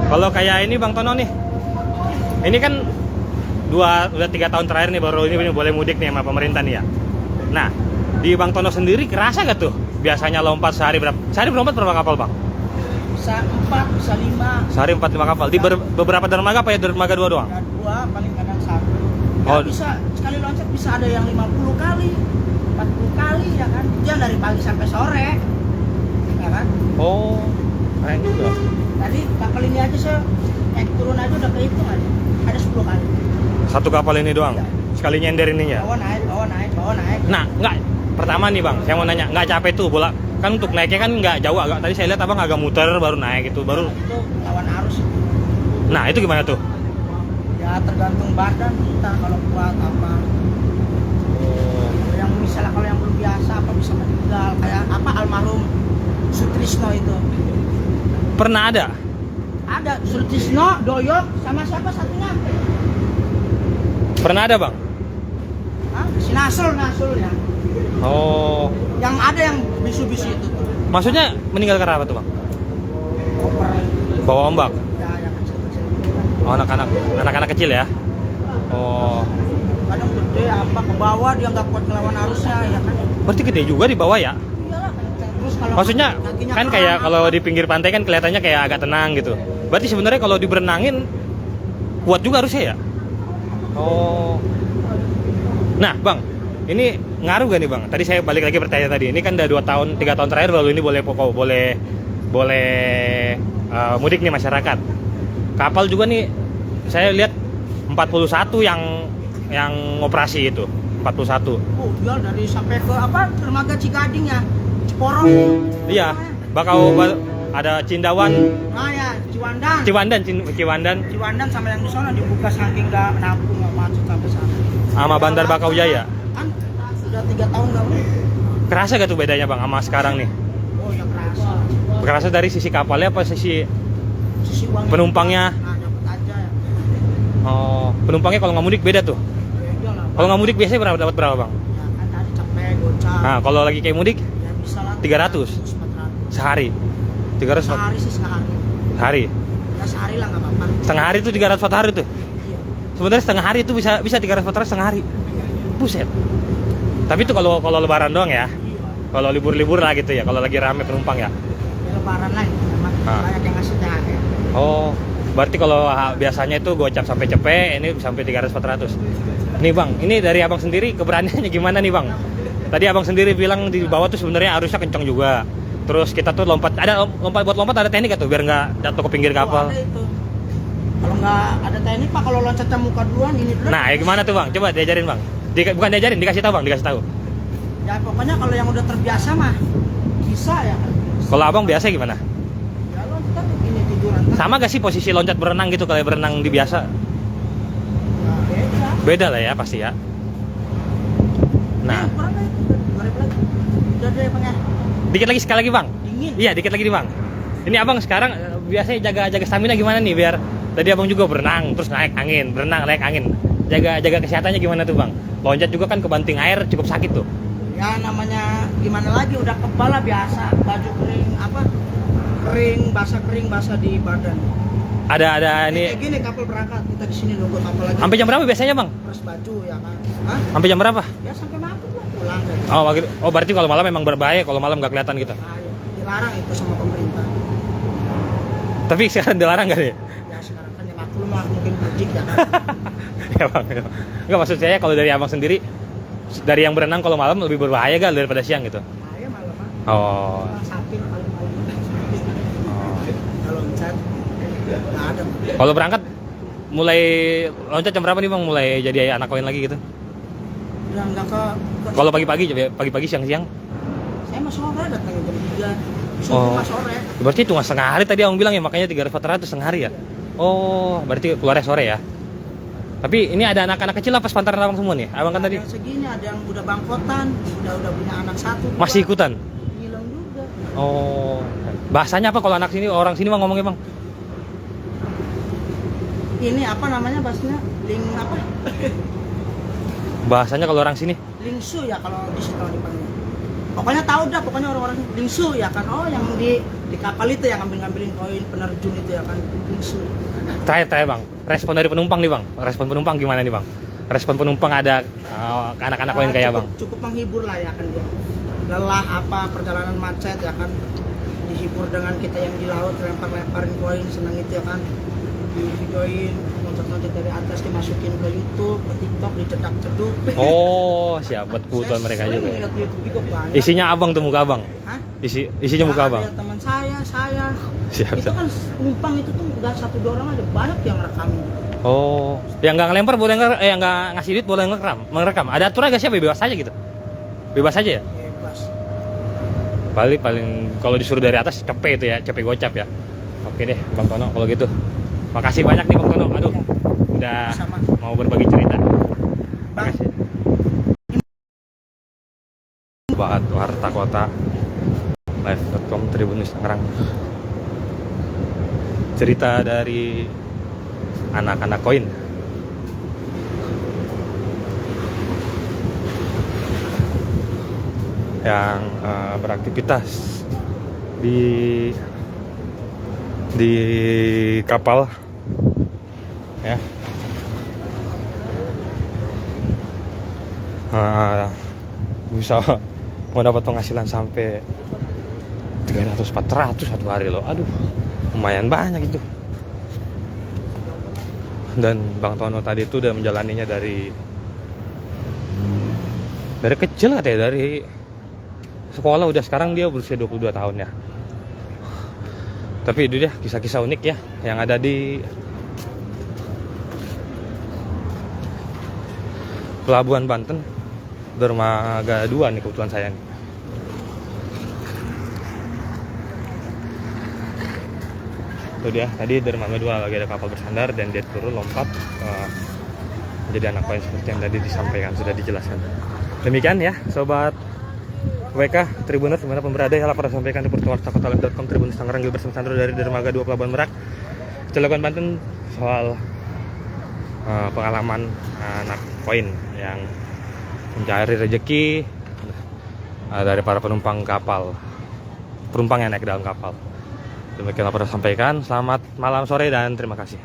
Kalau kayak ini Bang Tono nih, ini kan udah 3 tahun terakhir nih baru ini boleh mudik nih sama pemerintah nih ya. Nah, di Bang Tono sendiri kerasa gak tuh? Biasanya lompat sehari berapa? Sehari berlompat berapa kapal Bang? Bisa 4, bisa 5. Sehari 4-5 kapal. Di beberapa dermaga apa ya dermaga 2 doang? Ya 2, paling kadang 1. Ya, Oh. bisa sekali loncat bisa ada yang 50 kali, 40 kali ya kan. Dia dari pagi sampai sore. Ya kan? Oh, keren juga. Tadi kapal ini aja saya naik turun aja udah kehitung aja. Ada 10 kali. Satu kapal ini doang? Iya. Sekali nyender ininya? Bawah naik, bawah naik, bawah naik. Nah, enggak. Pertama nih Bang, saya mau nanya, nggak capek tuh bola? Kan untuk naiknya kan nggak jauh agak. Tadi saya lihat Abang agak muter baru naik gitu, baru. Itu lawan arus. Nah, itu gimana tuh? Ya tergantung badan kita kalau kuat apa. Yang misalnya kalau yang belum biasa apa bisa meninggal kayak apa almarhum Sutrisno itu. Pernah ada? Ada Sutrisno, Doyok sama siapa satunya? Pernah ada Bang? Hah? Si Nasul ya. Oh, Yang ada yang bisu-bisu itu tuh. maksudnya meninggal karena apa tuh Bang? Koper. Bawa ombak? Ya yang kecil-kecil. Oh, anak-anak kecil ya? Oh, Kadang gede apa ke bawah dia nggak kuat ngelawan arusnya ya kan. berarti gede juga di bawah ya? Iyalah. Terus kalau Maksudnya kakinya kan keram, kayak apa? kalau di pinggir pantai kan kelihatannya kayak agak tenang gitu. Berarti sebenarnya kalau diberenangin kuat juga harusnya ya? Oh. Nah, Bang, ini ngaruh gak nih Bang? Tadi saya balik lagi pertanyaan tadi. Ini kan udah 2 tahun, 3 tahun terakhir baru ini boleh mudik nih masyarakat. Kapal juga nih saya lihat 41 yang operasi itu. 41. Oh, dia dari sampai ke apa? Dermaga Cigading ya. Ciporong. Iya, ada Cindawan, Nah ya, Ciwandan. Ciwandan Sama yang di sana dibuka saking nggak nampung nggak macet sampai sana. sama Bandar Bakau Jaya. Kan sudah 3 tahun nggak boleh. Kerasa gak tuh bedanya Bang sama sekarang nih? Oh ya kerasa. Kerasa dari sisi kapalnya apa sisi Sisi uangnya. penumpangnya? Nah dapat aja ya. Oh, penumpangnya kalau nggak mudik beda tuh. Beda lah. Kalau nggak mudik biasanya dapat berapa Bang? Ya kan tadi capek gocap. Nah, kalau lagi kayak mudik Ya bisa lah. 300. 400. sehari. 300 Sehari sih sehari. hari. Ya sehari lah nggak apa-apa. Setengah hari itu 300 hari tuh. Iya. Sebenarnya setengah hari itu bisa 300 setengah hari. Buset. Tapi itu kalau lebaran doang ya. Iya. Kalau libur-libur lah gitu ya, kalau lagi rame penumpang ya. Ya, lebaran lah itu memang Ah. banyak yang ngasih THR. Oh, berarti kalau biasanya itu gocap sampai cepet, ini sampai 300 400. Nih Bang, ini dari Abang sendiri keberaniannya gimana nih Bang? Tadi Abang sendiri bilang di bawah tuh sebenarnya arusnya kencang juga. Terus kita tuh lompat ada teknik atau biar nggak jatuh ke pinggir kapal. Oh, ada itu. Kalau nggak ada teknik Pak, kalau loncatnya muka duluan ini dulu. Nah, ya gimana tuh Bang? Coba diajarin Bang. Bukan diajarin, dikasih tahu Bang, dikasih tahu. Ya pokoknya kalau yang udah terbiasa mah bisa ya. Kalau Abang biasa gimana? Ya loncat ini tiduran. Sama gak sih posisi loncat berenang gitu kalau berenang di biasa? Nah, beda. Beda lah ya pasti ya. Nah, Kurang lagi. 2000 lagi. Udah deh Bang ya. dikit lagi sekali lagi Bang. Dingin. Iya, dikit lagi nih Bang. Ini Abang sekarang biasanya jaga stamina gimana nih biar tadi Abang juga berenang terus naik angin, berenang naik angin. Jaga kesehatannya gimana tuh Bang? Loncat juga kan ke banting air cukup sakit tuh. Ya namanya gimana lagi udah kepala biasa, baju kering apa? Kering basah di badan. Ada Kayak ini gini kapal berangkat, kita di sini nunggu kapal lagi. sampai jam berapa biasanya Bang? Terus baju ya kan. Hah? Sampai jam berapa? Ya sampai maghrib lah pulang dari. Oh, berarti kalau malam memang berbahaya kalau malam nggak kelihatan gitu. Nah, ya, dilarang itu sama pemerintah. Tapi sekarang dilarang nggak nih? Ya sekarang kan ya maklum lah mungkin budik ya kan. Ya Bang. Enggak maksud saya kalau dari Abang sendiri dari yang berenang kalau malam lebih berbahaya gak daripada siang gitu? Bahaya malam mah. Oh. Sapin paling malam. Kalau loncat nggak ada. Kalau berangkat mulai loncat jam berapa nih Bang? Mulai jadi anak koin lagi gitu? Udah nggak ke. Kalau pagi-pagi siang-siang? Saya mah sore datang jam 3. Oh. Subuh sore. Berarti cuma setengah hari tadi Abang bilang ya, makanya 300 setengah hari ya? Oh, berarti keluarnya sore ya? Tapi ini ada anak-anak kecil apa sepantaran Abang semua nih? Abang kan tadi Yang segini ada yang udah bangkotan, udah punya anak satu. dua. masih ikutan? Ngilang juga. Oh. Bahasanya apa kalau anak sini, orang sini Bang ngomongnya Bang? Ini apa namanya bahasanya? Ling apa? Bahasanya kalau orang sini? Lingsu ya kalau di situ dipanggil. pokoknya tahu dah, pokoknya orang-orang bingsu ya kan, oh yang di kapal itu yang ngambilin koin penerjun itu ya kan, bingsu. Terakhir bang, respon dari penumpang nih bang, respon penumpang gimana nih bang? Respon penumpang ada anak-anak koin kayak bang? Cukup menghibur lah ya kan dia. Lelah apa perjalanan macet ya kan, dihibur dengan kita yang di laut lempar-lemparin koin, senang itu ya kan, di videoin, loncat-loncat dari atas, dimasukin ke YouTube, ke TikTok, dicedak-ceduk. Oh siap, buat kebutuhan mereka juga ya. Lihat YouTube juga banyak. Isinya abang tuh, muka abang? Hah? Isinya muka abang? Ada teman saya Siap, itu siap. kan penumpang itu tuh nggak 1-2 orang aja, banyak yang rekamin. Oh, yang nggak ngelempar boleh yang nggak ngasih duit boleh merekam. Ada aturan gak sih? Bebas aja gitu? Bebas aja ya? Bebas. Paling kalau disuruh dari atas cepet itu ya, cepet gocap ya. Oke deh Bang Tono kalau gitu. Makasih banyak nih Bang Tono. Aduh, udah Sama. mau berbagi cerita. Bang. Makasih. Buat Warta Kota live.com Tribunnews Tangerang. Cerita dari anak-anak koin. Yang beraktivitas di kapal ya. Bisa mau dapat penghasilan sampai 300-400 satu hari loh. Aduh, lumayan banyak itu. Dan Bang Tono tadi itu udah menjalaninya dari kecil katanya, dari sekolah, udah sekarang dia berusia 22 tahun ya. Tapi itu dia kisah-kisah unik ya yang ada di Pelabuhan Banten, Dermaga 2 nih kebetulan saya nih. Itu dia, tadi Dermaga 2 lagi ada kapal bersandar dan dia turun lompat jadi anak koin seperti yang tadi disampaikan, sudah dijelaskan. Demikian ya sobat WK Tribunnews dimanapun berada ya, laporan sampaikan di portal.com Tribunnews Tangerang Gilbert Sandro dari Dermaga 2 Pelabuhan Merak, Cilegon Banten, soal pengalaman anak koin yang mencari rezeki dari para penumpang yang naik dalam kapal. Demikian laporan sampaikan. Selamat malam, sore, dan terima kasih.